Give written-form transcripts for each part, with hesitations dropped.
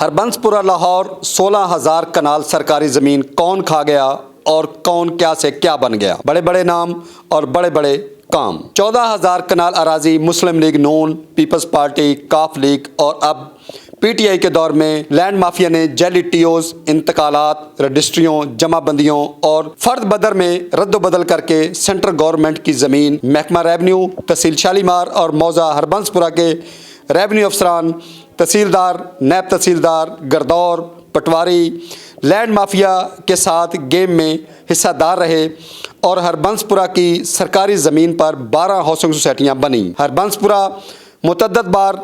हरबंसपुरा लाहौर 16,000 कनाल सरकारी ज़मीन कौन खा गया और कौन क्या से क्या बन गया। बड़े बड़े नाम और बड़े बड़े काम। 14,000 कनाल अराजी मुस्लिम लीग नून, पीपल्स पार्टी, काफ लीग और अब पीटीआई के दौर में लैंड माफिया ने जैली टीओज, इंतकालात, रजिस्ट्रियों, जमाबंदियों और फर्द बदर में रद्दोबदल करके सेंट्रल गवर्नमेंट की ज़मीन महकमा रेवन्यू, तहसील शालीमार और मौजा हरबंसपुरा के रेवन्यू अफसरान, तहसीलदार, नायब तहसीलदार, गरदौर, पटवारी लैंड माफिया के साथ गेम में हिस्सादार रहे और हरबंसपुरा की सरकारी ज़मीन पर 12 हाउसिंग सोसाइटियाँ बनी। हरबंसपुरा मुतअद्दिद बार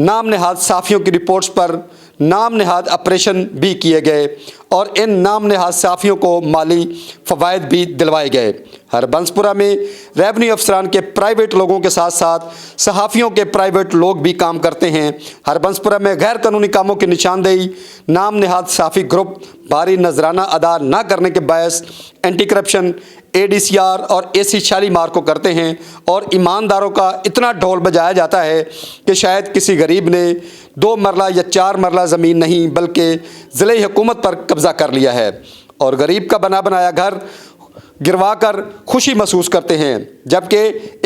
नाम नहाद साफ़ियों की रिपोर्ट्स पर नाम नहाद ऑपरेशन भी किए गए और इन नाम नहाद साफ़ियों को माली फ़वाइद भी दिलवाए गए। हरबंसपुरा में रेवन्यू अफसरान के प्राइवेट लोगों के साथ साथ सहाफ़ियों के प्राइवेट लोग भी काम करते हैं। हरबंसपुरा में गैर कानूनी कामों की निशानदेही नाम नहाद साफ़ी ग्रुप भारी नजराना अदा न करने के बायस एंटी करप्शन ADCR और AC शालीमार को करते हैं और ईमानदारों का इतना ढोल बजाया जाता है कि शायद किसी गरीब ने 2 मरला या 4 मरला ज़मीन नहीं बल्कि ज़िले हुकूमत पर कब्ज़ा कर लिया है और गरीब का बना बनाया घर गिरवा कर खुशी महसूस करते हैं, जबकि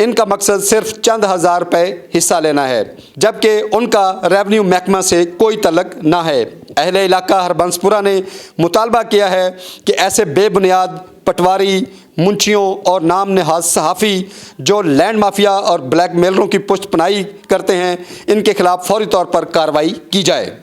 इनका मकसद सिर्फ चंद हज़ार रुपये हिस्सा लेना है, जबकि उनका रेवन्यू महकमा से कोई तल्लक ना है। अहले इलाका हरबंसपुरा ने मुतालबा किया है कि ऐसे बेबुनियाद पटवारी, मुंशियों और नाम नहाद सहाफ़ी जो लैंड माफिया और ब्लैक मेलरों की पुष्ट पनाही करते हैं, इनके खिलाफ फौरी तौर पर कार्रवाई की जाए।